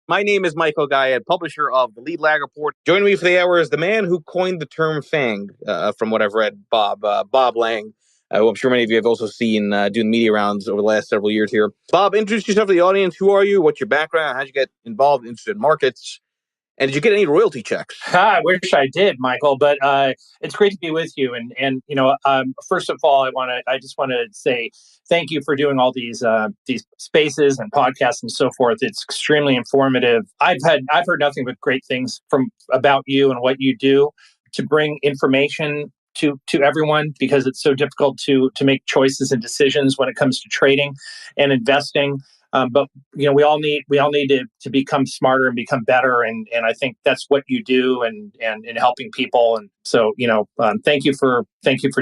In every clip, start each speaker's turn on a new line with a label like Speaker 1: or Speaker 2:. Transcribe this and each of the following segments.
Speaker 1: My name is Michael Guyad, publisher of the Lead Lag Report. Joining me for the hour is the man who coined the term FANG, from what I've read, Bob Lang, who I'm sure many of you have also seen doing media rounds over the last several years here. Bob, introduce yourself to the audience. Who are you? What's your background? How'd you get involved, interested in markets? And did you get any royalty checks?
Speaker 2: I wish I did, Michael, but it's great to be with you. And first of all, I just want to say thank you for doing all these spaces and podcasts and so forth. It's extremely informative. I've heard nothing but great things about you and what you do to bring information to everyone, because it's so difficult to make choices and decisions when it comes to trading and investing. But we all need to become smarter and become better, and I think that's what you do, and in helping people. And so thank you for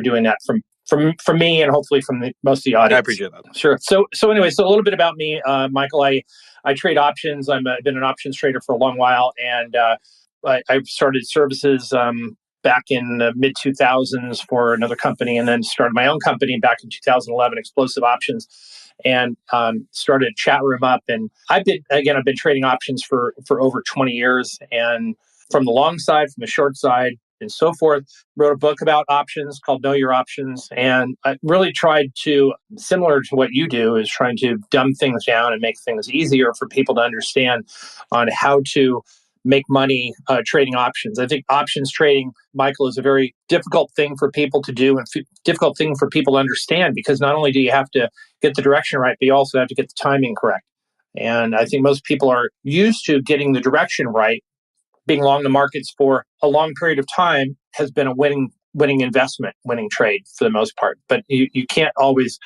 Speaker 2: doing that from me, and hopefully from most of the audience.
Speaker 1: I appreciate that.
Speaker 2: Sure. So anyway, a little bit about me, Michael. I trade options. I've been an options trader for a long while, and I started services back in the mid 2000s for another company, and then started my own company back in 2011, Explosive Options. And started a chat room up. And I've been trading options for over 20 years. And from the long side, from the short side, and so forth, wrote a book about options called Know Your Options. And I really tried to, similar to what you do, is trying to dumb things down and make things easier for people to understand on how to make money trading options. I think options trading, Michael, is a very difficult thing for people to do, and difficult thing for people to understand, because not only do you have to get the direction right, but you also have to get the timing correct. And I think most people are used to getting the direction right. Being long the markets for a long period of time has been a winning investment, winning trade for the most part. But you can't always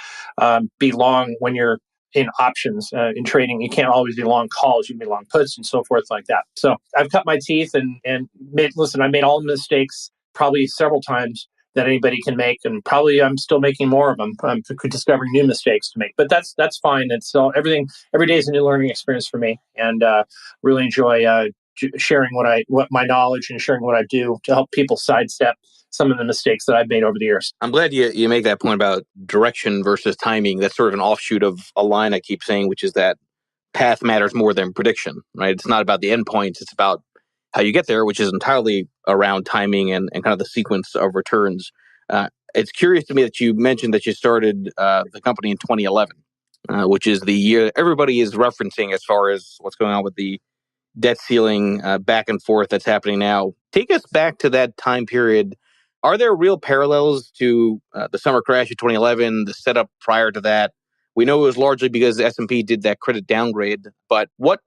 Speaker 2: be long when you're in options in trading. You can't always be long calls. You can be long puts and so forth like that. So I've cut my teeth and I made all the mistakes probably several times that anybody can make, and probably I'm still making more of them. I'm discovering new mistakes to make, but that's fine. It's all everything. Every day is a new learning experience for me, and really enjoy sharing what my knowledge and sharing what I do to help people sidestep some of the mistakes that I've made over the years.
Speaker 1: I'm glad you make that point about direction versus timing. That's sort of an offshoot of a line I keep saying, which is that path matters more than prediction, right? It's not about the endpoints. It's about how you get there, which is entirely around timing and kind of the sequence of returns. It's curious to me that you mentioned that you started the company in 2011, which is the year everybody is referencing as far as what's going on with the debt ceiling back and forth that's happening now. Take us back to that time period. Are there real parallels to the summer crash of 2011, the setup prior to that? We know it was largely because the S&P did that credit downgrade, but what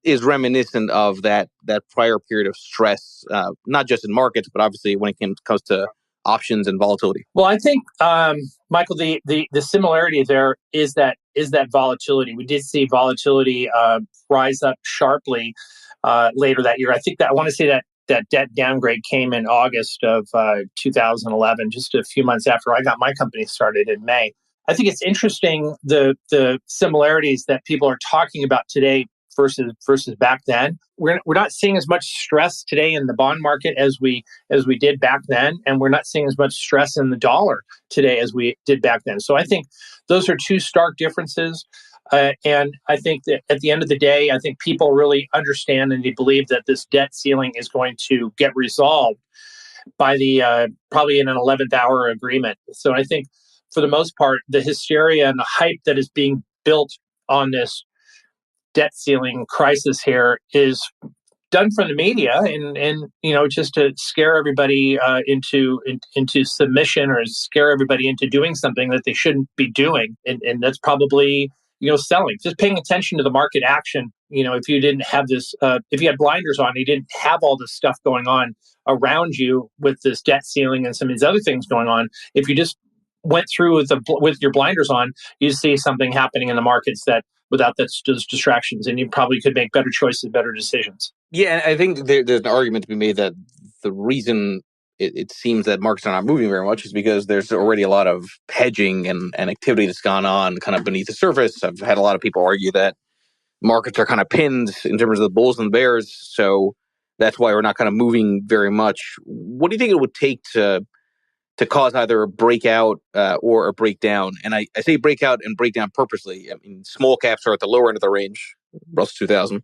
Speaker 1: is reminiscent of that prior period of stress, not just in markets, but obviously when it comes to options and volatility?
Speaker 2: Well, I think, Michael, the similarity there is that volatility. We did see volatility rise up sharply later that year. I want to say that debt downgrade came in August of 2011, just a few months after I got my company started in May. I think it's interesting the similarities that people are talking about today versus back then. We're not seeing as much stress today in the bond market as we did back then, and we're not seeing as much stress in the dollar today as we did back then. So I think those are two stark differences. And I think that at the end of the day, I think people really understand and they believe that this debt ceiling is going to get resolved by the probably in an 11th hour agreement. So I think for the most part, the hysteria and the hype that is being built on this debt ceiling crisis here is done from the media and just to scare everybody into submission, or scare everybody into doing something that they shouldn't be doing, and that's probably selling. Just paying attention to the market action. If you didn't have this, if you had blinders on, you didn't have all this stuff going on around you with this debt ceiling and some of these other things going on. If you just went through with your blinders on, you see something happening in the markets that without those distractions, and you probably could make better choices, better decisions.
Speaker 1: Yeah, and I think there's an argument to be made that the reason it seems that markets are not moving very much is because there's already a lot of hedging and activity that's gone on kind of beneath the surface. I've had a lot of people argue that markets are kind of pinned in terms of the bulls and the bears, so that's why we're not kind of moving very much. What do you think it would take to cause either a breakout or a breakdown? And I say breakout and breakdown purposely. I mean, small caps are at the lower end of the range, Russell 2000.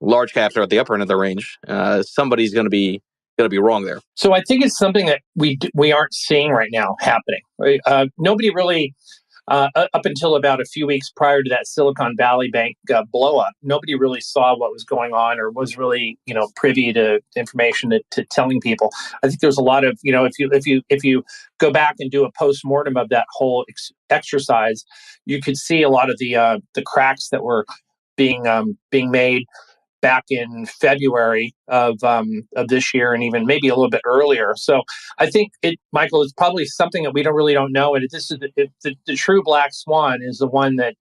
Speaker 1: large caps are at the upper end of the range, somebody's going to be wrong there.
Speaker 2: So I think it's something that we aren't seeing right now happening. Right? Nobody really, up until about a few weeks prior to that Silicon Valley Bank blow up, nobody really saw what was going on or was really privy to information to telling people. I think there's a lot of if you go back and do a postmortem of that whole exercise, you could see a lot of the cracks that were being made back in February of this year, and even maybe a little bit earlier. So I think Michael, it's probably something that we don't know. And this is the true black swan is the one that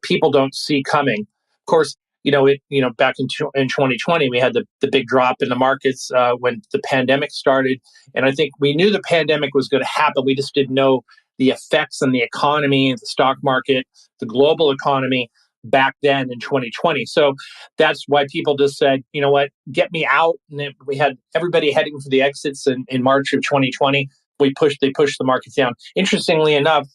Speaker 2: people don't see coming. Of course, back in 2020 we had the big drop in the markets when the pandemic started, and I think we knew the pandemic was going to happen. We just didn't know the effects on the economy, the stock market, the global economy back then in 2020. So that's why people just said, you know what, get me out. And then we had everybody heading for the exits in March of 2020. They pushed the markets down. Interestingly enough,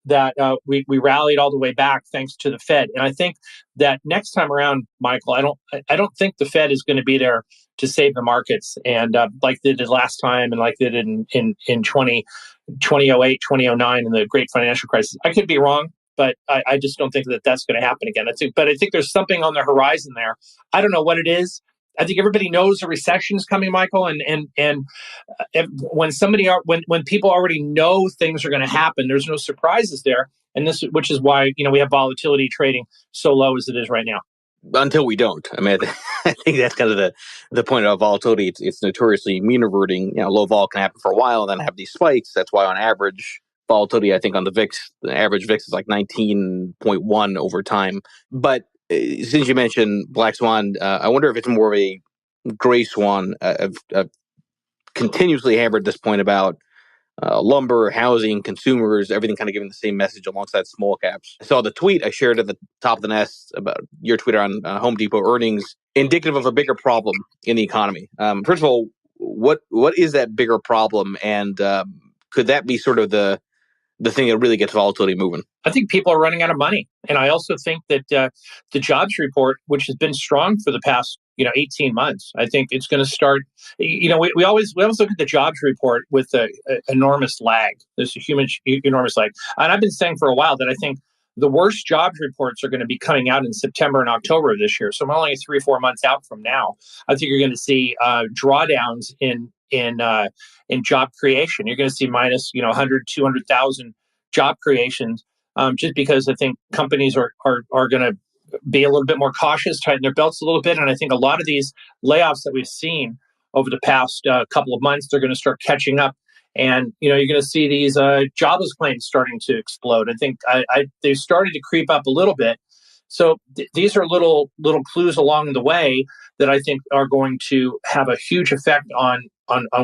Speaker 2: that we rallied all the way back thanks to the Fed. And I think that next time around, Michael, I don't think the Fed is going to be there to save the markets, and like they did last time, and like they did in 2008, 2009, and the great financial crisis. I could be wrong, but I just don't think that that's going to happen again. I think there's something on the horizon there. I don't know what it is. I think everybody knows a recession is coming, Michael, and when people already know things are going to happen, there's no surprises there, and which is why we have volatility trading so low as it is right now.
Speaker 1: Until we don't. I mean, I think that's kind of the point of volatility. It's notoriously mean reverting. Low vol can happen for a while and then have these spikes. That's why on average, volatility, I think on the VIX, the average VIX is like 19.1 over time. But since you mentioned Black Swan, I wonder if it's more of a gray swan. I've continuously hammered this point about lumber, housing, consumers, everything kind of giving the same message alongside small caps. I saw the tweet I shared at the top of the nest about your Twitter on Home Depot earnings, indicative of a bigger problem in the economy. First of all, what is that bigger problem, and could that be sort of the thing that really gets volatility moving?
Speaker 2: I think people are running out of money, and I also think that the jobs report, which has been strong for the past 18 months, I think it's going to start. We always look at the jobs report with an enormous lag. There's a enormous lag, and I've been saying for a while that I think the worst jobs reports are going to be coming out in September and October of this year. So I'm only 3-4 months out from now. I think you're going to see drawdowns in job creation. You're going to see minus 100, 200,000 job creations, just because I think companies are going to be a little bit more cautious, tighten their belts a little bit. And I think a lot of these layoffs that we've seen over the past couple of months, they're going to start catching up. And you're going to see these jobless claims starting to explode. I think they've started to creep up a little bit. So these are little clues along the way that I think are going to have a huge effect on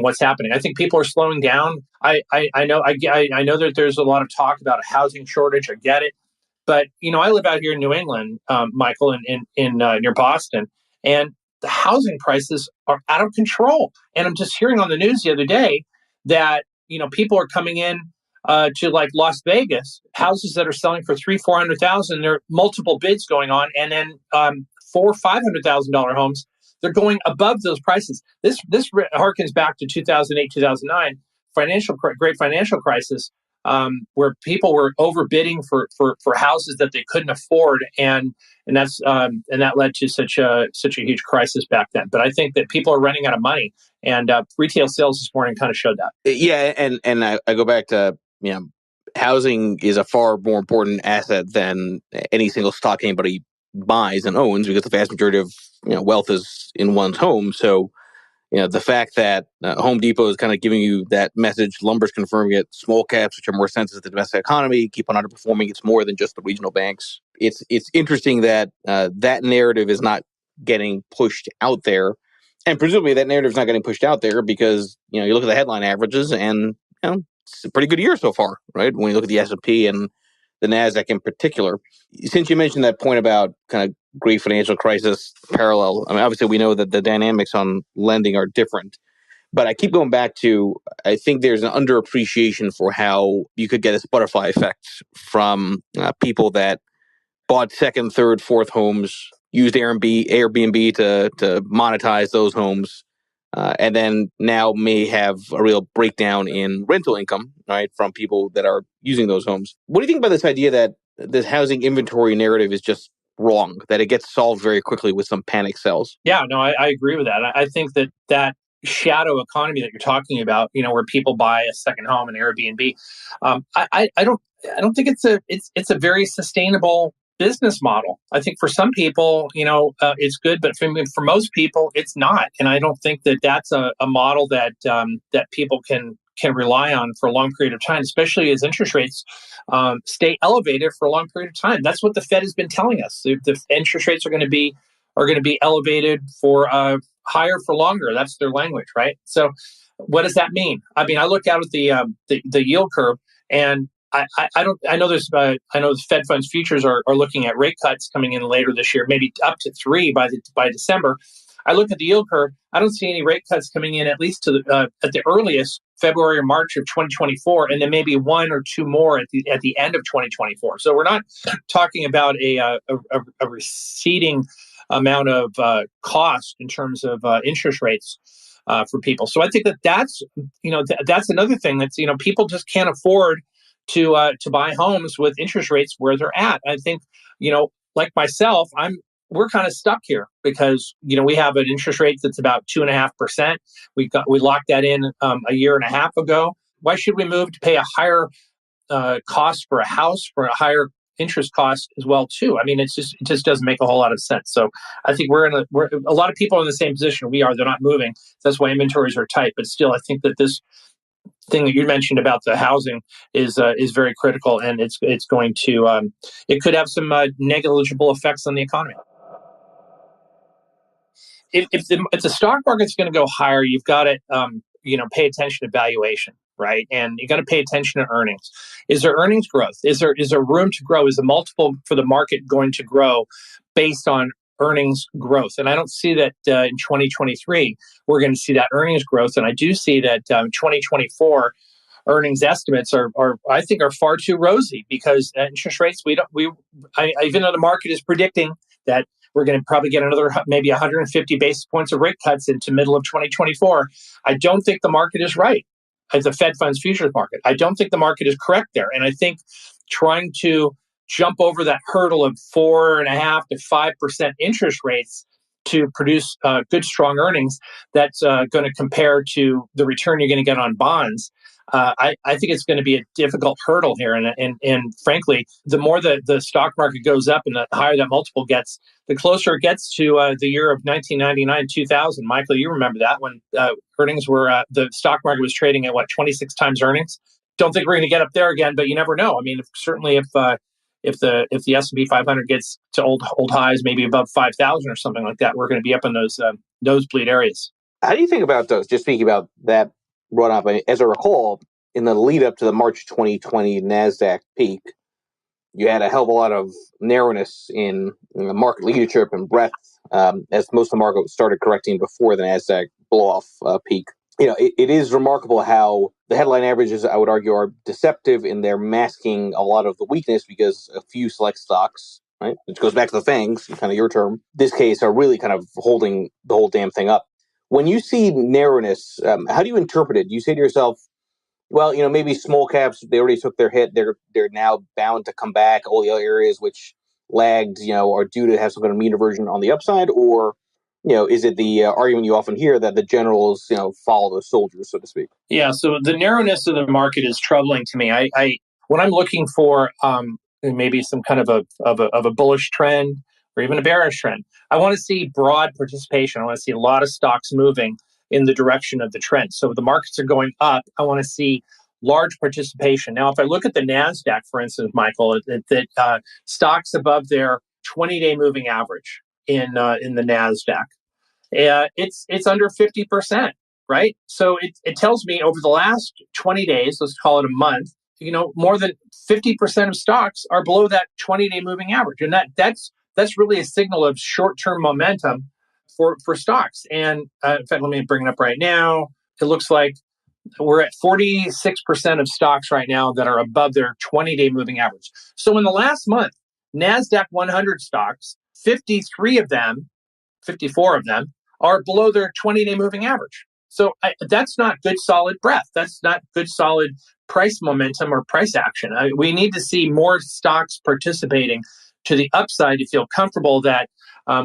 Speaker 2: what's happening. I think people are slowing down. I know that there's a lot of talk about a housing shortage. I get it, but I live out here in New England, Michael, in near Boston, and the housing prices are out of control. And I'm just hearing on the news the other day that people are coming in to like Las Vegas, houses that are selling for $300,000-$400,000. There are multiple bids going on, and then $400,000-$500,000 homes, they're going above those prices. This harkens back to 2008, 2009 great financial crisis, where people were overbidding for houses that they couldn't afford, and that led to such a huge crisis back then. But I think that people are running out of money, and retail sales this morning kind of showed that.
Speaker 1: Yeah, and I go back to housing is a far more important asset than any single stock anybody buys and owns, because the vast majority of wealth is in one's home. So the fact that Home Depot is kind of giving you that message, lumber's confirming it, small caps, which are more sensitive to the domestic economy, keep on underperforming. It's more than just the regional banks. It's interesting that that narrative is not getting pushed out there. And presumably that narrative is not getting pushed out there because, you look at the headline averages and, it's a pretty good year so far, right? When you look at the S&P and the NASDAQ in particular. Since you mentioned that point about kind of great financial crisis parallel, I mean, obviously we know that the dynamics on lending are different, but I keep going back to, I think there's an underappreciation for how you could get this butterfly effect from people that bought second, third, fourth homes used Airbnb to monetize those homes, and then now may have a real breakdown in rental income, right, from people that are using those homes. What do you think about this idea that this housing inventory narrative is just wrong, that it gets solved very quickly with some panic sells?
Speaker 2: Yeah, no, I agree with that. I think that shadow economy that you're talking about, where people buy a second home and Airbnb, I don't think it's a very sustainable business model. I think for some people, it's good, but for most people, it's not. And I don't think that that's a model that people can rely on for a long period of time, especially as interest rates stay elevated for a long period of time. That's what the Fed has been telling us. The interest rates are going to be elevated for higher for longer. That's their language, right? So, what does that mean? I mean, I look out at the yield curve, and I don't. I know there's. I know the Fed funds futures are looking at rate cuts coming in later this year, maybe up to 3 by December. I look at the yield curve. I don't see any rate cuts coming in at least at the earliest February or March of 2024, and then maybe 1 or 2 more at the end of 2024. So we're not talking about a receding amount of cost in terms of interest rates for people. So I think that's another thing that's people just can't afford to buy homes with interest rates where they're at. I think like myself, we're kind of stuck here because we have an interest rate that's about 2.5%. We locked that in a year and a half ago. Why should we move to pay a higher cost for a house for a higher interest cost as well too? I mean, it just doesn't make a whole lot of sense. So I think we're a lot of people are in the same position we are. They're not moving. That's why inventories are tight. But still, I think that this thing that you mentioned about the housing is very critical, and it's going to it could have some negligible effects on the economy. If the stock market's going to go higher, you've got to pay attention to valuation, right? And you got to pay attention to earnings. Is there earnings growth? Is there room to grow? Is the multiple for the market going to grow based on earnings growth? And I don't see that in 2023 we're going to see that earnings growth. And I do see that 2024 earnings estimates are I think are far too rosy because interest rates even though the market is predicting that we're going to probably get another maybe 150 basis points of rate cuts into middle of 2024. I don't think the market is right as a Fed funds futures market. I don't think the market is correct there. And I think trying to jump over that hurdle of 4.5% to 5% interest rates to produce good, strong earnings that's going to compare to the return you're going to get on bonds. I think it's going to be a difficult hurdle here. And frankly, the more the stock market goes up and the higher that multiple gets, the closer it gets to the year of 1999, 2000. Michael, you remember that when earnings were, the stock market was trading at 26 times earnings? Don't think we're going to get up there again, but you never know. I mean, certainly if the S&P 500 gets to old highs, maybe above 5,000 or something like that, we're going to be up in those nosebleed areas.
Speaker 1: How do you think about those? Just speaking about that run up, as I recall, in the lead up to the March 2020 NASDAQ peak, you had a hell of a lot of narrowness in the market leadership and breadth as most of the market started correcting before the NASDAQ blow-off peak. It is remarkable how the headline averages, I would argue, are deceptive in their masking a lot of the weakness because a few select stocks, right, which goes back to the FANGs, kind of your term, this case, are really kind of holding the whole damn thing up. When you see narrowness, how do you interpret it? Do you say to yourself, well, maybe small caps, they already took their hit. They're now bound to come back. All the other areas which lagged, are due to have some kind of mean reversion on the upside, or is it the argument you often hear that the generals, follow the soldiers, so to speak?
Speaker 2: Yeah. So the narrowness of the market is troubling to me. I when I'm looking for maybe some kind of a bullish trend or even a bearish trend, I want to see broad participation. I want to see a lot of stocks moving in the direction of the trend. So if the markets are going up, I want to see large participation. Now, if I look at the NASDAQ, for instance, Michael, that stocks above their 20-day moving average in the NASDAQ, it's under 50%, right? So it tells me over the last 20 days, let's call it a month, more than 50% of stocks are below that 20-day moving average. And that's really a signal of short-term momentum for stocks. And in fact, let me bring it up right now. It looks like we're at 46% of stocks right now that are above their 20-day moving average. So in the last month, NASDAQ 100 stocks 53 of them, 54 of them, are below their 20-day moving average. So that's not good, solid breadth. That's not good, solid price momentum or price action. We need to see more stocks participating to the upside to feel comfortable that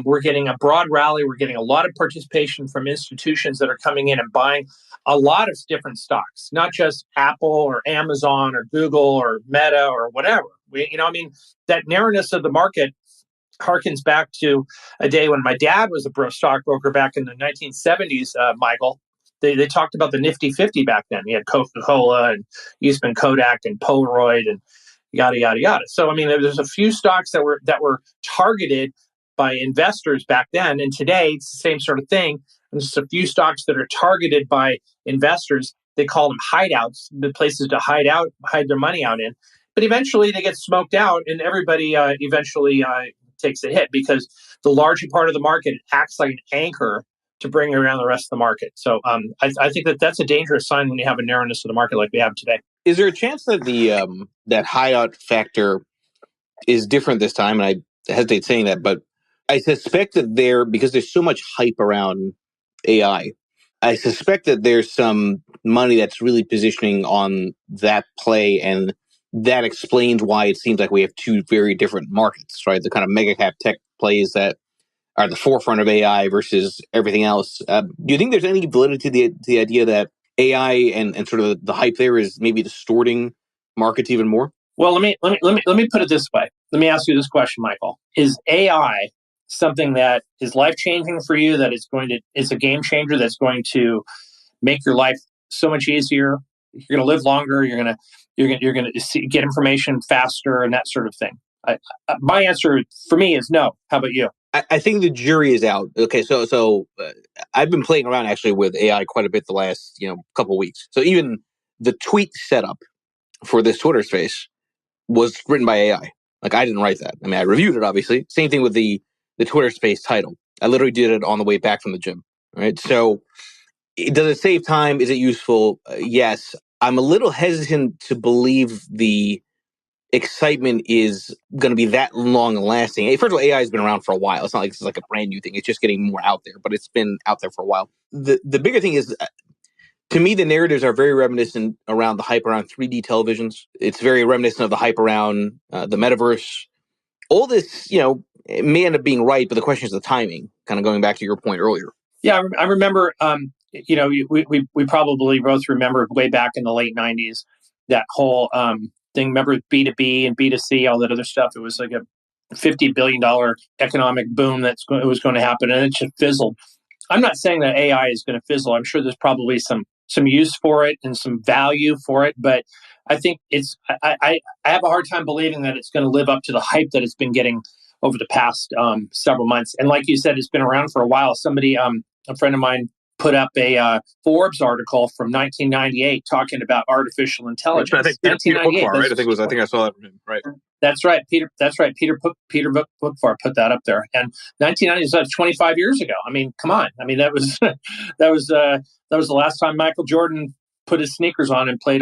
Speaker 2: we're getting a broad rally. We're getting a lot of participation from institutions that are coming in and buying a lot of different stocks, not just Apple or Amazon or Google or Meta or whatever. That narrowness of the market harkens back to a day when my dad was a stockbroker back in the 1970s, Michael. They talked about the Nifty 50 back then. You had Coca-Cola and Eastman Kodak and Polaroid and yada, yada, yada. So, there's a few stocks that were targeted by investors back then. And today, it's the same sort of thing. There's a few stocks that are targeted by investors. They call them hideouts, the places to hide their money out in. But eventually, they get smoked out, and everybody eventually takes a hit because the larger part of the market acts like an anchor to bring around the rest of the market. So I think that's a dangerous sign when you have a narrowness of the market like we have today.
Speaker 1: Is there a chance that the that hideout factor is different this time? And I hesitate saying that, but I suspect that because there's so much hype around AI, I suspect that there's some money that's really positioning on that play, and that explains why it seems like we have two very different markets, right? The kind of mega cap tech plays that are the forefront of AI versus everything else. Do you think there's any validity to the idea that AI and sort of the hype there is maybe distorting markets even more?
Speaker 2: Well, let me put it this way. Let me ask you this question, Michael. Is AI something that is life-changing for you, that it's a game changer that's going to make your life so much easier? You're going to live longer, you're going to get information faster and that sort of thing. My answer for me is no. How about you?
Speaker 1: I think the jury is out. Okay, so I've been playing around actually with AI quite a bit the last couple of weeks. So even the tweet setup for this Twitter space was written by AI. Like, I didn't write that. I reviewed it, obviously. Same thing with the Twitter space title. I literally did it on the way back from the gym. Right. So does it save time? Is it useful? Yes. I'm a little hesitant to believe the excitement is going to be that long lasting. First of all, AI has been around for a while. It's not like this is like a brand new thing. It's just getting more out there, but it's been out there for a while. The bigger thing is, to me, the narratives are very reminiscent around the hype around 3D televisions. It's very reminiscent of the hype around the metaverse. All this, it may end up being right, but the question is the timing, kind of going back to your point earlier.
Speaker 2: Yeah, I remember, we probably both remember way back in the late 90s, that whole thing. Remember B2B and B2C, all that other stuff? It was like a $50 billion economic boom it was going to happen, and it just fizzled. I'm not saying that AI is going to fizzle. I'm sure there's probably some use for it and some value for it, but I think I have a hard time believing that it's going to live up to the hype that it's been getting over the past several months. And like you said, it's been around for a while. Somebody, a friend of mine, put up a Forbes article from 1998 talking about artificial intelligence.
Speaker 1: I think Peter Bookfar, right? I think I saw that from him, right?
Speaker 2: That's right, Peter. That's right, Peter Bookfar put that up there. And 1990 is 25 years ago. Come on. That was that was the last time Michael Jordan put his sneakers on and played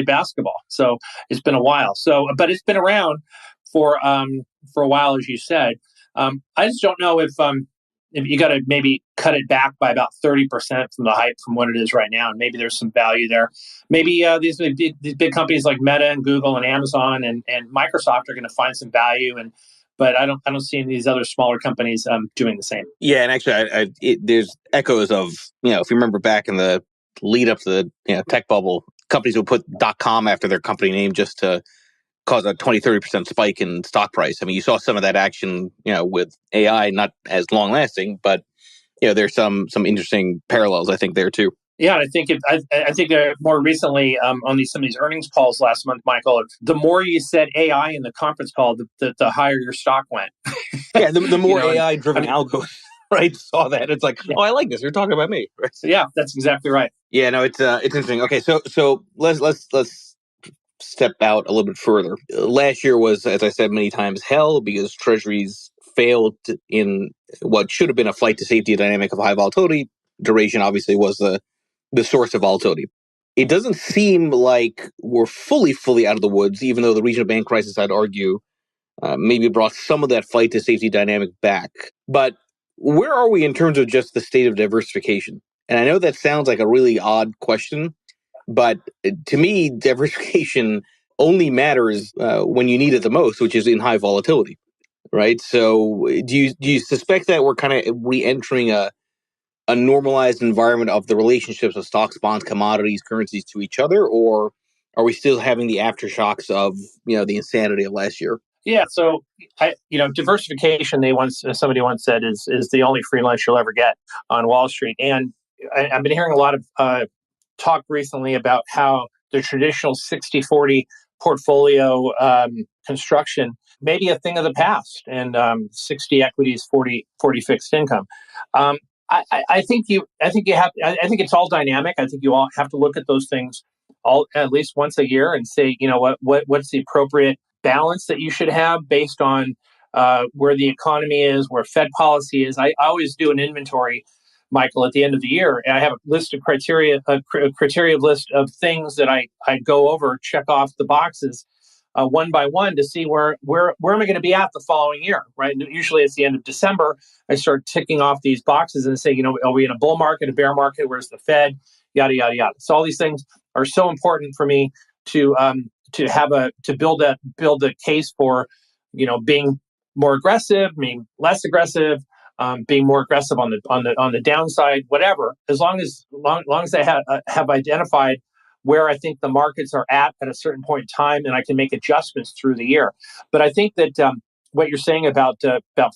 Speaker 2: basketball. So it's been a while. So, but it's been around for a while, as you said. I just don't know if you got to maybe cut it back by about 30% from the hype from what it is right now, and maybe there's some value there. Maybe these big companies like Meta and Google and Amazon and Microsoft are going to find some value, but I don't see any of these other smaller companies doing the same.
Speaker 1: Yeah, and actually, there's echoes of if you remember back in the lead up to the tech bubble, companies would put .com after their company name just to cause a 20-30% spike in stock price. You saw some of that action, with AI, not as long lasting, but there's some interesting parallels, I think, there too.
Speaker 2: Yeah, I think more recently on some of these earnings calls last month, Michael, the more you said AI in the conference call, the higher your stock went.
Speaker 1: Yeah, the more AI-driven algos, right? Saw that. It's like, I like this. You're talking about me, right?
Speaker 2: So, yeah, that's exactly right.
Speaker 1: Yeah, no, it's interesting. Okay, so let's step out a little bit further. Last year was, as I said many times, hell, because treasuries failed in what should have been a flight to safety dynamic of high volatility. Duration obviously was the source of volatility. It doesn't seem like we're fully out of the woods, even though the regional bank crisis, I'd argue, maybe brought some of that flight to safety dynamic back. But where are we in terms of just the state of diversification? And I know that sounds like a really odd question, but to me, diversification only matters when you need it the most, which is in high volatility, right? So do you suspect that we're kind of re-entering a normalized environment of the relationships of stocks, bonds, commodities, currencies to each other, or are we still having the aftershocks of the insanity of last year?
Speaker 2: Yeah, so diversification. Somebody once said is the only free lunch you'll ever get on Wall Street, and I've been hearing a lot of talk recently about how the traditional 60-40 portfolio construction may be a thing of the past, and 60 equities, 40 fixed income. I think I think it's all dynamic. I think you all have to look at those things all at least once a year and say, what's the appropriate balance that you should have based on where the economy is, where Fed policy is. I always do an inventory, Michael, at the end of the year, and I have a list of criteria list of things that I go over, check off the boxes one by one to see where am I going to be at the following year, right? And usually it's the end of December. I start ticking off these boxes and say, are we in a bull market, a bear market? Where's the Fed? Yada yada yada. So all these things are so important for me to build a case for being more aggressive, being less aggressive, being more aggressive on the downside, whatever. As long as I have identified where I think the markets are at a certain point in time, and I can make adjustments through the year. But I think that what you're saying about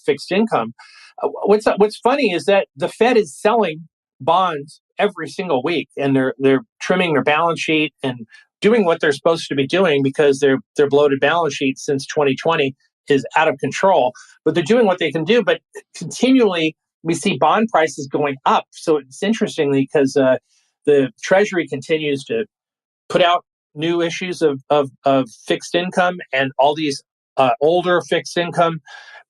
Speaker 2: fixed income, what's funny is that the Fed is selling bonds every single week, and they're trimming their balance sheet and doing what they're supposed to be doing because their bloated balance sheet since 2020 is out of control. But they're doing what they can do. But continually, we see bond prices going up. So it's interesting because the Treasury continues to put out new issues of fixed income, and all these older fixed income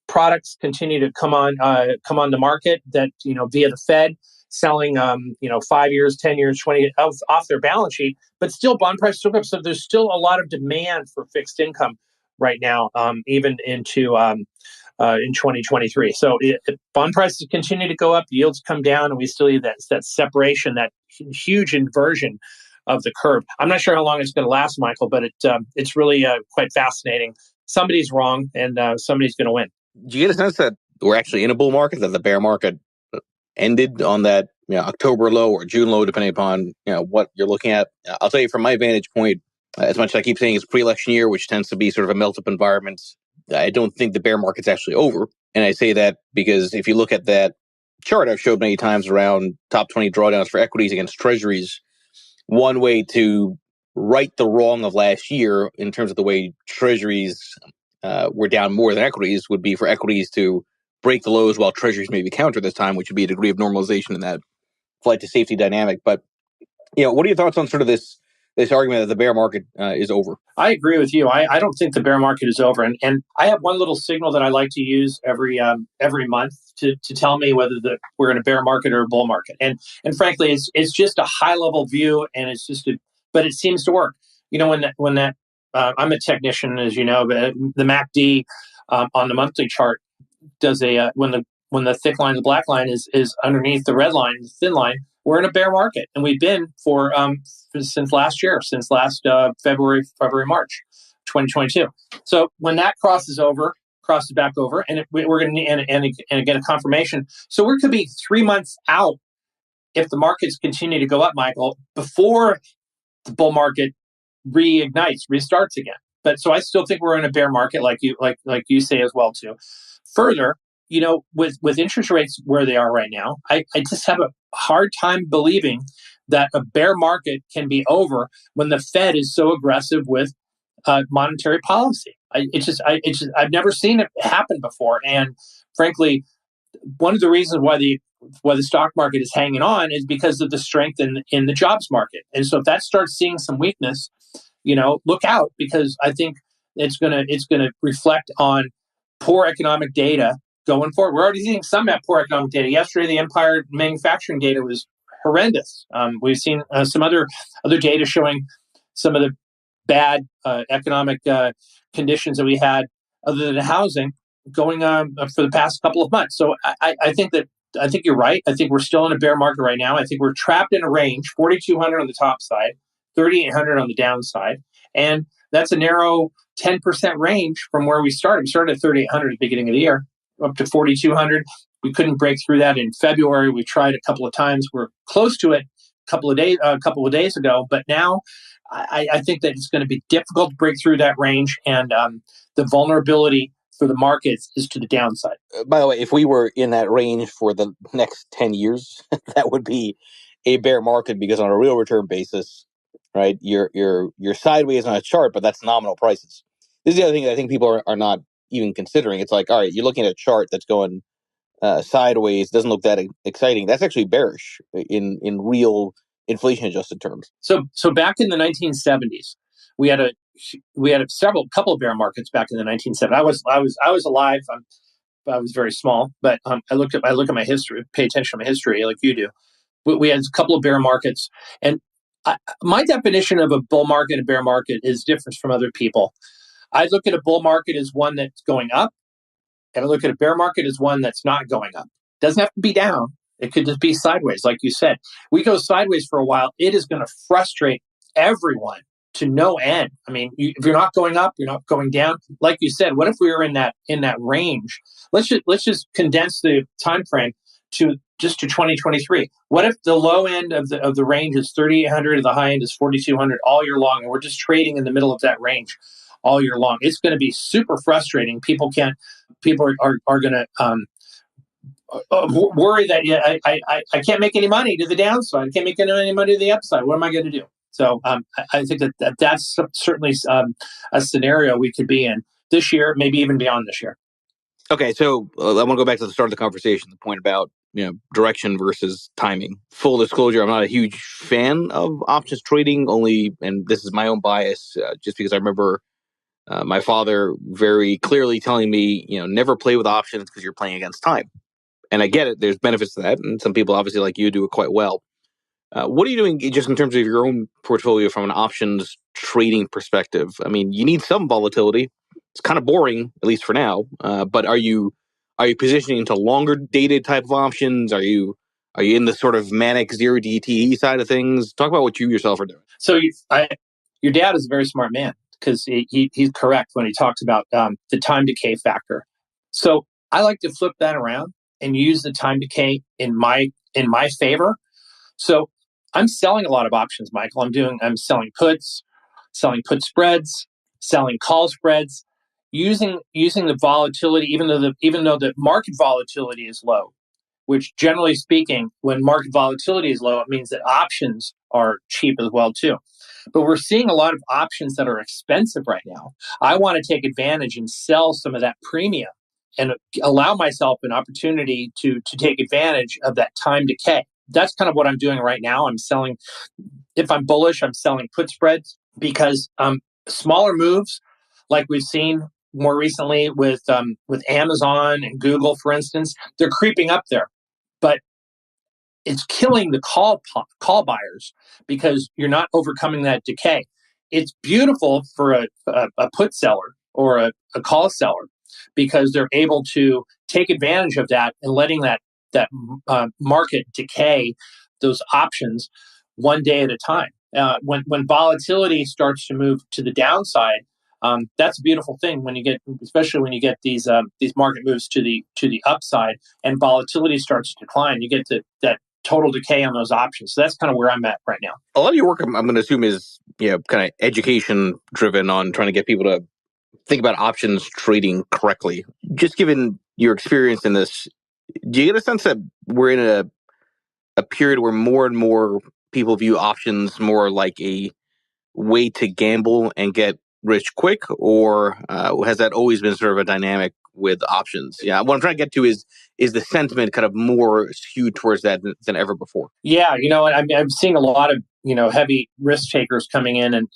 Speaker 2: products continue to come on the market that via the Fed selling 5 years, 10 years, 20 off their balance sheet, but still bond prices still go up. So there's still a lot of demand for fixed income right now, even into in 2023. So bond prices continue to go up, yields come down, and we still need that separation, that huge inversion of the curve. I'm not sure how long it's going to last, Michael, but it's really quite fascinating. Somebody's wrong, and somebody's going to win.
Speaker 1: Do you get a sense that we're actually in a bull market, that the bear market ended on that October low or June low, depending upon what you're looking at? I'll tell you from my vantage point, as much as I keep saying it's pre-election year, which tends to be sort of a melt-up environment, I don't think the bear market's actually over. And I say that because if you look at that chart I've showed many times around top 20 drawdowns for equities against treasuries, one way to right the wrong of last year in terms of the way treasuries were down more than equities would be for equities to break the lows while treasuries maybe counter this time, which would be a degree of normalization in that flight to safety dynamic. But what are your thoughts on sort of this argument that the bear market is over?
Speaker 2: I agree with you. I don't think the bear market is over, and I have one little signal that I like to use every month to tell me whether we're in a bear market or a bull market. And frankly, it's just a high level view, and but it seems to work. When that I'm a technician, as you know, but the MACD on the monthly chart does when the thick line, the black line is underneath the red line, the thin line. We're in a bear market, and we've been for since last year, since last February, March, 2022. So when that crosses back over, and we're going to and get a confirmation. So we could be 3 months out if the markets continue to go up, Michael, before the bull market restarts again. But so I still think we're in a bear market, like you say as well too. Further, with interest rates where they are right now, I just have a hard time believing that a bear market can be over when the Fed is so aggressive with monetary policy. I've never seen it happen before, and frankly, one of the reasons why the stock market is hanging on is because of the strength in the jobs market. And so if that starts seeing some weakness, look out, because I think it's gonna reflect on poor economic data going forward. We're already seeing some poor economic data. Yesterday, the Empire manufacturing data was horrendous. We've seen some other data showing some of the bad economic conditions that we had other than housing going on for the past couple of months. So I think you're right. I think we're still in a bear market right now. I think we're trapped in a range, 4,200 on the top side, 3,800 on the downside. And that's a narrow 10% range from where we started. We started at 3,800 at the beginning of the year, up to 4,200. We couldn't break through that in February. We tried a couple of times. We're close to it a couple of days ago. But now I think that it's going to be difficult to break through that range. And the vulnerability for the markets is to the downside.
Speaker 1: By the way, if we were in that range for the next 10 years, that would be a bear market, because on a real return basis, right, you're sideways on a chart, but that's nominal prices. This is the other thing that I think people are not even considering. It's like, all right, you're looking at a chart that's going sideways, doesn't look that exciting. That's actually bearish in real inflation adjusted terms.
Speaker 2: So back in the 1970s, we had a couple of bear markets back in the 1970s. I was alive. I was very small, but I look at my history, pay attention to my history like you do. We had a couple of bear markets, and my definition of a bull market and bear market is different from other people. I look at a bull market as one that's going up, and I look at a bear market as one that's not going up. Doesn't have to be down. It could just be sideways, like you said. We go sideways for a while, it is going to frustrate everyone to no end. I mean, if you're not going up, you're not going down. Like you said, what if we were in that range? Let's just condense the time frame to 2023. What if the low end of the range is 3,800 and the high end is 4,200 all year long, and we're just trading in the middle of that range all year long? It's going to be super frustrating. People are going to worry that I can't make any money to the downside. I can't make any money to the upside. What am I going to do? So I think that's certainly a scenario we could be in this year, maybe even beyond this year.
Speaker 1: Okay, so I want to go back to the start of the conversation, the point about direction versus timing. Full disclosure, I'm not a huge fan of options trading, only, and this is my own bias, just because I remember my father very clearly telling me, never play with options because you're playing against time. And I get it. There's benefits to that. And some people, obviously, like you, do it quite well. What are you doing just in terms of your own portfolio from an options trading perspective? I mean, you need some volatility. It's kind of boring, at least for now. But are you positioning into longer dated type of options? Are you in the sort of manic zero DTE side of things? Talk about what you yourself are doing.
Speaker 2: So your dad is a very smart man, because he's correct when he talks about the time decay factor. So I like to flip that around and use the time decay in my favor. So I'm selling a lot of options, Michael. I'm selling puts, selling put spreads, selling call spreads, using the volatility, even though the market volatility is low, which generally speaking, when market volatility is low, it means that options are cheap as well too. But we're seeing a lot of options that are expensive right now. I want to take advantage and sell some of that premium and allow myself an opportunity to take advantage of that time decay. That's kind of what I'm doing right now. I'm selling, if I'm bullish, I'm selling put spreads, because smaller moves, like we've seen more recently with Amazon and Google, for instance, they're creeping up there. But it's killing the call buyers, because you're not overcoming that decay. It's beautiful for a put seller or a call seller, because they're able to take advantage of that and letting that market decay those options one day at a time. When volatility starts to move to the downside, that's a beautiful thing especially when you get these market moves to the upside and volatility starts to decline. You get that total decay on those options. So that's kind of where I'm at right now.
Speaker 1: A lot of your work, I'm going to assume, is kind of education driven on trying to get people to think about options trading correctly. Just given your experience in this, do you get a sense that we're in a period where more and more people view options more like a way to gamble and get rich quick, or has that always been sort of a dynamic with options? Yeah, what I'm trying to get to is the sentiment kind of more skewed towards that than ever before?
Speaker 2: Yeah, I'm seeing a lot of heavy risk takers coming in, and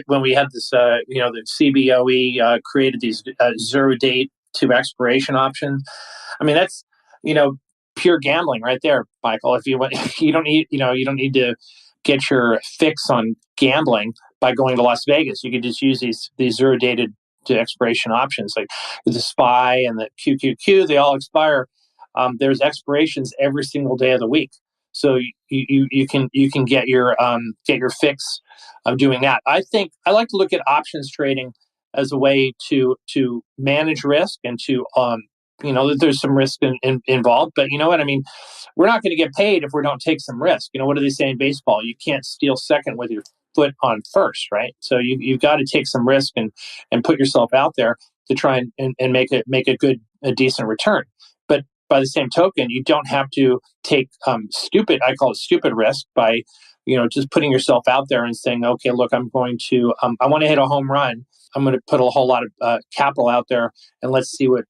Speaker 2: when we had this, the CBOE created these zero date to expiration options. I mean, that's pure gambling right there, Michael. If you don't need to get your fix on gambling by going to Las Vegas. You could just use these zero dated to expiration options, like the SPY and the QQQ, they all expire. There's expirations every single day of the week, so you can get your fix of doing that. I think I like to look at options trading as a way to manage risk and to there's some risk involved, but you know what I mean. We're not going to get paid if we don't take some risk. What do they say in baseball? You can't steal second with your foot on first, right? So you've got to take some risk and put yourself out there to try and make a decent return. But by the same token, you don't have to take I call it stupid risk by just putting yourself out there and saying, okay, look, I'm going to I want to hit a home run. I'm going to put a whole lot of capital out there, and let's see what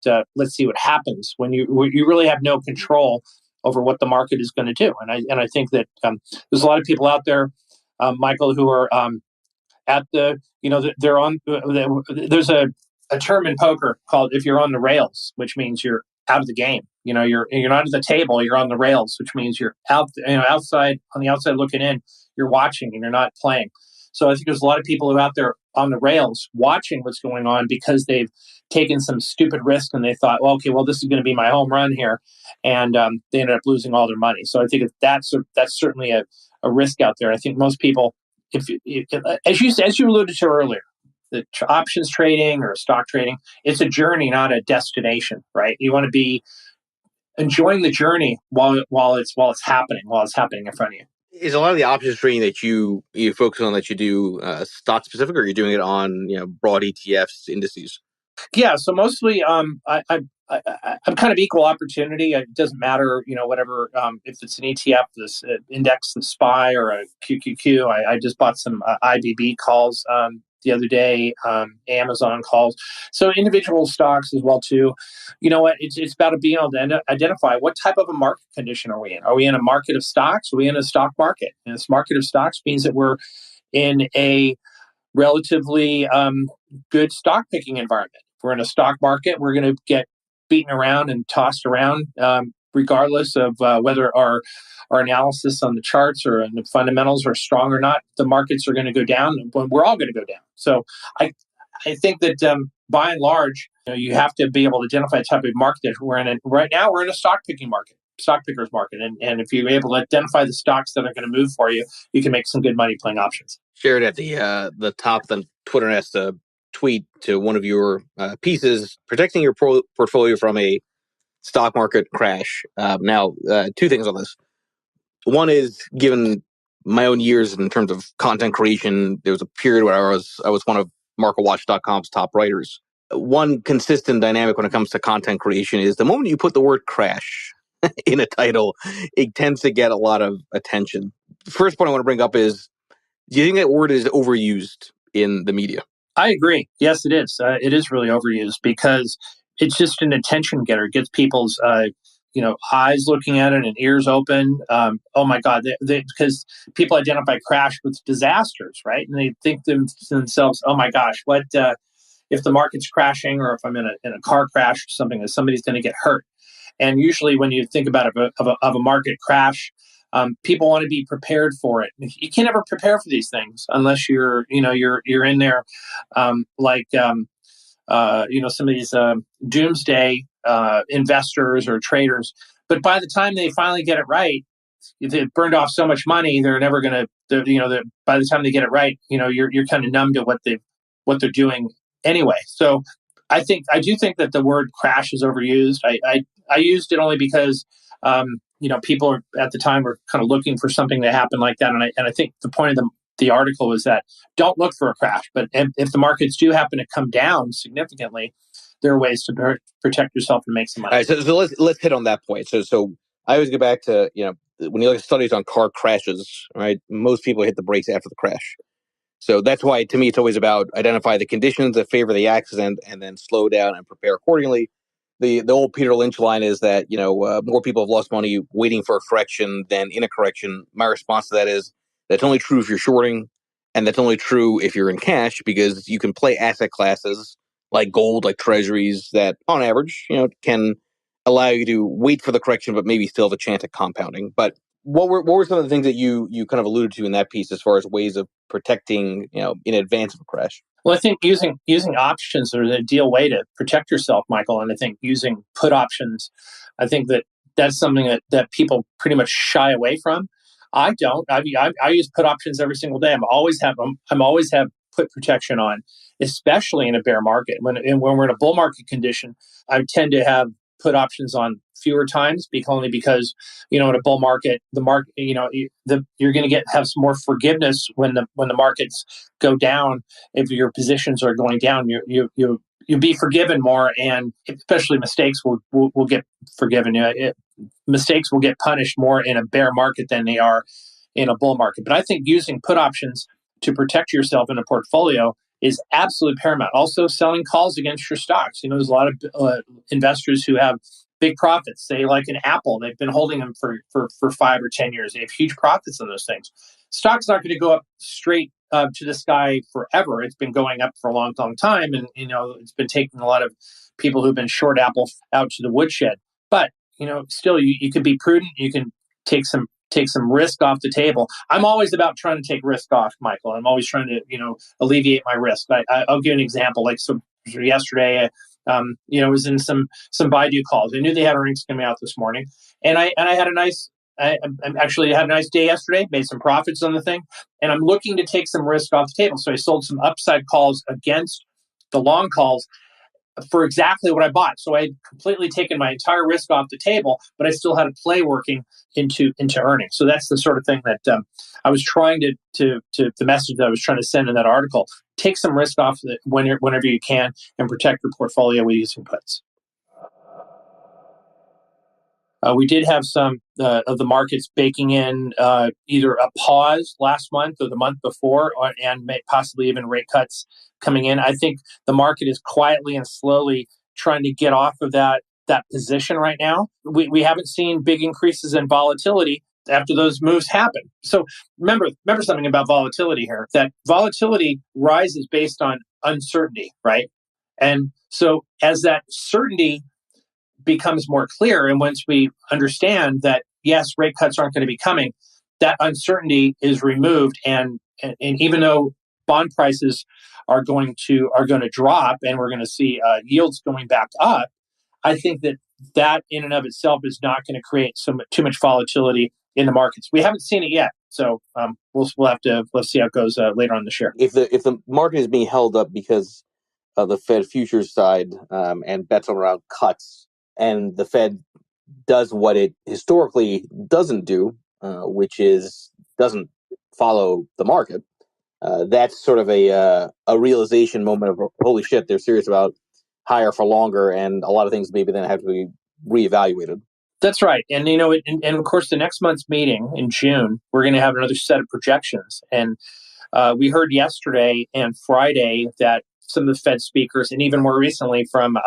Speaker 2: happens when you really have no control over what the market is going to do. And I think that there's a lot of people out there, Michael, who are at the they're on. There's a term in poker called if you're on the rails, which means you're out of the game. You're not at the table. You're on the rails, which means you're out. Outside on the outside looking in. You're watching and you're not playing. So I think there's a lot of people who are out there on the rails watching what's going on because they've taken some stupid risk and they thought, well, okay, well, this is going to be my home run here. And they ended up losing all their money. So I think that's certainly a risk out there. I think most people, if as you alluded to earlier, the options trading or stock trading, it's a journey, not a destination, right? You want to be enjoying the journey while it's happening in front of you.
Speaker 1: Is a lot of the options trading that you focus on that you do stock specific, or you're doing it on broad ETFs, indices?
Speaker 2: Yeah, so mostly I'm kind of equal opportunity. It doesn't matter, whatever if it's an ETF, this index, the SPY, or a QQQ. I just bought some IBB calls the other day, Amazon calls. So individual stocks as well too. You know what? It's about being able to identify what type of a market condition are we in. Are we in a market of stocks? Are we in a stock market? And this market of stocks means that we're in a relatively good stock picking environment. If we're in a stock market, we're going to get beaten around and tossed around, regardless of whether our analysis on the charts or in the fundamentals are strong or not. The markets are going to go down. We're all going to go down. So I think that by and large, you have to be able to identify the type of market that we're in. And right now, we're in a stock picking market. Stock pickers market, and if you're able to identify the stocks that are going to move for you, you can make some good money playing options.
Speaker 1: Shared at the top, the Twitter has to tweet to one of your pieces protecting your portfolio from a stock market crash. Now, two things on this. One is, given my own years in terms of content creation, there was a period where I was one of MarketWatch.com's top writers. One consistent dynamic when it comes to content creation is the moment you put the word crash in a title, it tends to get a lot of attention. First point I want to bring up is, do you think that word is overused in the media?
Speaker 2: I agree. Yes, it is. It is really overused because it's just an attention getter. It gets people's eyes looking at it and ears open. Oh my God! Because people identify crash with disasters, right? And they think to themselves, "Oh my gosh, what if the market's crashing, or if I'm in a car crash or something, that somebody's going to get hurt?" And usually, when you think about a market crash, people want to be prepared for it. You can't ever prepare for these things unless you're in there, some of these doomsday investors or traders. But by the time they finally get it right, they've burned off so much money. They're never going to. By the time they get it right, you're kind of numb to what they're doing anyway. So I do think that the word crash is overused. I used it only because people at the time were kind of looking for something to happen like that, and I think the point of the article was that don't look for a crash, but if the markets do happen to come down significantly, there are ways to protect yourself and make some money.
Speaker 1: All right, so let's hit on that point. So I always go back to when you look at studies on car crashes, right? Most people hit the brakes after the crash. So that's why, to me, it's always about identify the conditions that favor the accident and then slow down and prepare accordingly. The old Peter Lynch line is that, more people have lost money waiting for a correction than in a correction. My response to that is that's only true if you're shorting, and that's only true if you're in cash, because you can play asset classes like gold, like treasuries, that on average, can allow you to wait for the correction, but maybe still have a chance at compounding. But what were some of the things that you kind of alluded to in that piece as far as ways of protecting, in advance of a crash?
Speaker 2: Well, I think using options are the ideal way to protect yourself, Michael. And I think using put options, I think that's something that people pretty much shy away from. I don't. I use put options every single day. I'm always have put protection on, especially in a bear market. When we're in a bull market condition, I tend to have put options on fewer times, only because in a bull market, the market you're going to have some more forgiveness when the markets go down. If your positions are going down, you'll be forgiven more, and especially mistakes will get forgiven. Mistakes will get punished more in a bear market than they are in a bull market. But I think using put options to protect yourself in a portfolio is absolutely paramount. Also, selling calls against your stocks. There's a lot of investors who have big profits. Say, like an Apple, they've been holding them for 5 or 10 years. They have huge profits on those things. Stock's not going to go up straight to the sky forever. It's been going up for a long, long time, and it's been taking a lot of people who've been short Apple out to the woodshed. But still, you can be prudent. You can take some risk off the table. I'm always about trying to take risk off, Michael. I'm always trying to alleviate my risk. I'll give an example. Like, so yesterday, was in some Baidu calls. I knew they had earnings coming out this morning, and I had a nice. I actually had a nice day yesterday. Made some profits on the thing, and I'm looking to take some risk off the table. So I sold some upside calls against the long calls for exactly what I bought. So I had completely taken my entire risk off the table, but I still had a play working into earnings. So that's the sort of thing that I was trying to the message that I was trying to send in that article. Take some risk off whenever you can, and protect your portfolio with using puts. We did have some of the markets baking in either a pause last month or the month before, and possibly even rate cuts coming in. I think the market is quietly and slowly trying to get off of that position right now. We haven't seen big increases in volatility after those moves happen. So remember something about volatility here, that volatility rises based on uncertainty, right? And so as that certainty becomes more clear, and once we understand that, yes, rate cuts aren't going to be coming, that uncertainty is removed, and even though bond prices are going to drop, and we're going to see yields going back up, I think that in and of itself is not going to create too much volatility in the markets. We haven't seen it yet, so we'll have to let's see how it goes later on this year.
Speaker 1: If the market is being held up because of the Fed futures side and bets around cuts, and the Fed does what it historically doesn't do, which is doesn't follow the market, that's sort of a realization moment of, holy shit, they're serious about higher for longer, and a lot of things maybe then have to be reevaluated.
Speaker 2: That's right. And, and of course, the next month's meeting in June, we're going to have another set of projections. And we heard yesterday and Friday that some of the Fed speakers, and even more recently from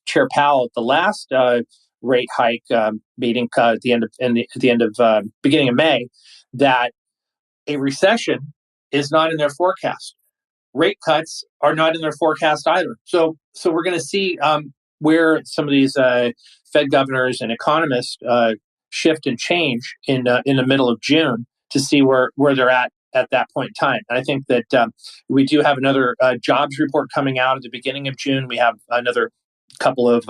Speaker 2: Chair Powell at the last rate hike meeting at the beginning of May, that a recession is not in their forecast. Rate cuts are not in their forecast either. So we're going to see where some of these Fed governors and economists shift and change in the middle of June to see where they're at that point in time. And I think that we do have another jobs report coming out at the beginning of June. We have another couple of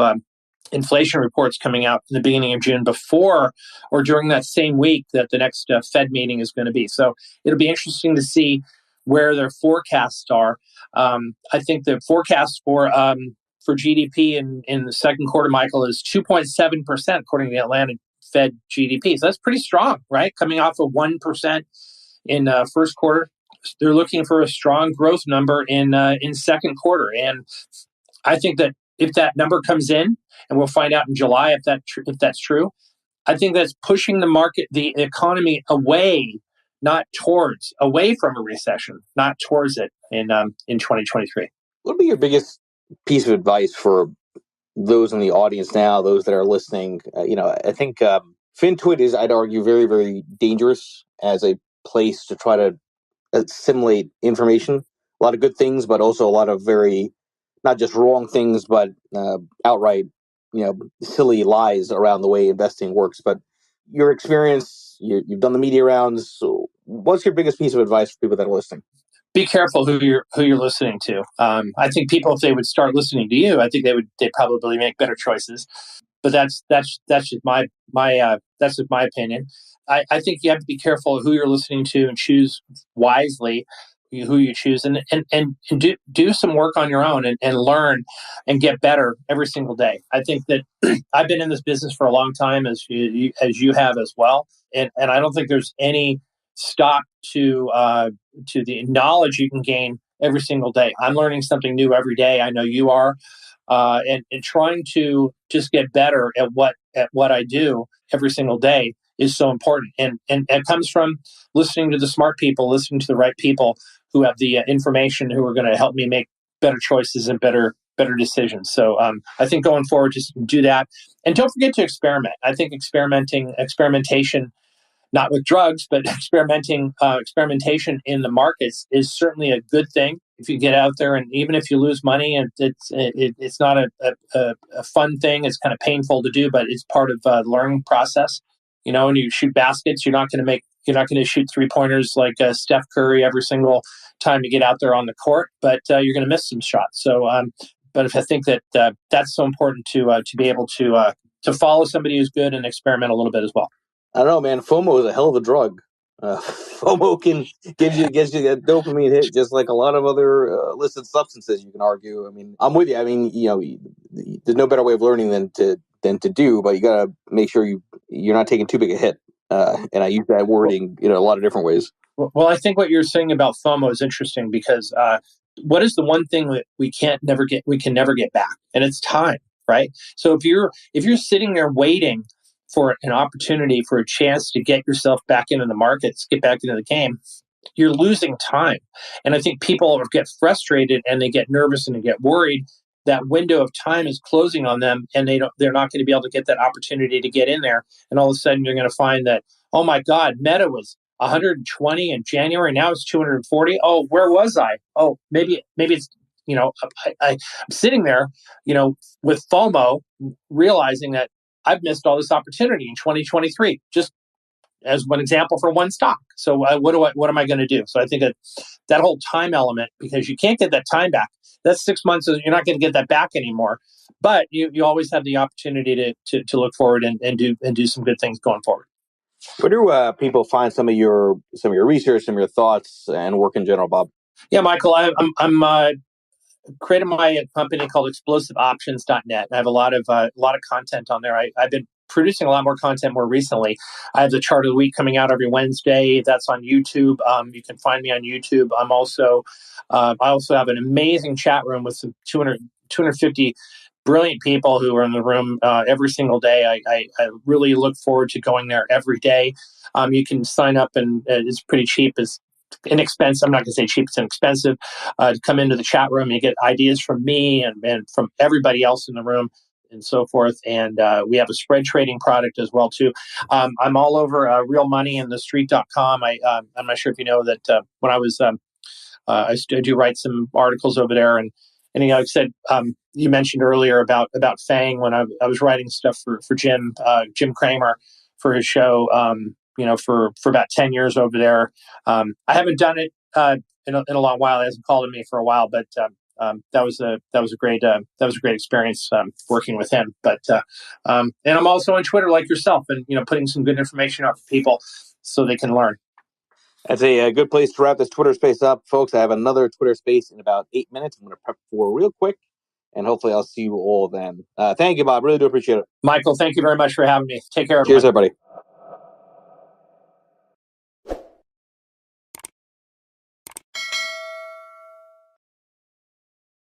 Speaker 2: inflation reports coming out in the beginning of June, before or during that same week that the next Fed meeting is going to be. So it'll be interesting to see where their forecasts are. I think the forecast for GDP in the second quarter, Michael, is 2.7% according to the Atlanta Fed GDP. So that's pretty strong, right? Coming off of 1% in first quarter. They're looking for a strong growth number in second quarter. And I think that if that number comes in, and we'll find out in July if that's true, I think that's pushing the economy away from a recession, not towards it in 2023.
Speaker 1: What would be your biggest piece of advice for those in the audience now, those that are listening? I think FinTwit is, I'd argue, very, very dangerous as a place to try to assimilate information. A lot of good things, but also a lot of very, not just wrong things, but outright, silly lies around the way investing works. But your experience, you've done the media rounds. So what's your biggest piece of advice for people that are listening?
Speaker 2: Be careful who you're listening to. I think people, if they would start listening to you, I think they probably make better choices. But that's just that's just my opinion. I think you have to be careful who you're listening to and choose wisely who you choose, and do some work on your own, and learn and get better every single day. I think that I've been in this business for a long time, as you have as well, and I don't think there's any stop to the knowledge you can gain every single day. I'm learning something new every day. I know you are, and trying to just get better at what I do every single day is so important. And it comes from listening to the smart people, listening to the right people who have the information, who are going to help me make better choices and better decisions. So I think going forward, just do that, and don't forget to experiment. I think experimentation, not with drugs, but experimentation in the markets is certainly a good thing. If you get out there, and even if you lose money, and it's not a fun thing, it's kind of painful to do, but it's part of the learning process. When you shoot baskets, you're not going to shoot 3-pointers like Steph Curry every single time you get out there on the court, but you're going to miss some shots. So, but if I think that that's so important to be able to follow somebody who's good and experiment a little bit as well.
Speaker 1: I don't know, man. FOMO is a hell of a drug. FOMO gives you that dopamine hit, just like a lot of other illicit substances. You can argue. I mean, I'm with you. I mean, there's no better way of learning than to do, but you gotta make sure you're not taking too big a hit. And I use that wording, a lot of different ways.
Speaker 2: Well, I think what you're saying about FOMO is interesting, because what is the one thing that we can never get back? And it's time, right? So if you're sitting there waiting for an opportunity, for a chance to get yourself back into the markets, get back into the game, you're losing time. And I think people get frustrated, and they get nervous, and they get worried that window of time is closing on them, and they're not going to be able to get that opportunity to get in there. And all of a sudden, you're going to find that, oh my God, Meta was 120 in January. Now it's 240. Oh, where was I? Oh, maybe it's, I'm sitting there, with FOMO, realizing that I've missed all this opportunity in 2023, just as one example for one stock. So what am I going to do? So I think that whole time element, because you can't get that time back. That's 6 months. You're not going to get that back anymore. But you always have the opportunity to look forward and do some good things going forward.
Speaker 1: Where do people find some of your research, some of your thoughts, and work in general, Bob?
Speaker 2: Yeah, Michael, I'm created my company called explosiveoptions.net. I have a lot of content on there. I've been producing a lot more content more recently. I have the chart of the week coming out every Wednesday. That's on YouTube. You can find me on YouTube. I also have an amazing chat room with some 250 brilliant people who are in the room every single day. I really look forward to going there every day. You can sign up, and it's pretty cheap. It's inexpensive. I'm not going to say cheap, it's inexpensive. To come into the chat room, you get ideas from me and from everybody else in the room, and so forth. And we have a spread trading product as well too. I'm all over Real Money and TheStreet.com. I'm not sure if you know that when I was I do write some articles over there, and like I said, you mentioned earlier about FANG, when I was writing stuff for Jim Cramer for his show. For about 10 years over there. I haven't done it in a long while. He hasn't called on me for a while, but that was a great experience working with him. But and I'm also on Twitter like yourself, and putting some good information out for people so they can learn.
Speaker 1: That's a good place to wrap this Twitter space up, folks. I have another Twitter space in about 8 minutes. I'm going to prep for real quick, and hopefully I'll see you all then. Thank you, Bob. Really do appreciate it.
Speaker 2: Michael, thank you very much for having me. Take care, everyone.
Speaker 1: Cheers, everybody.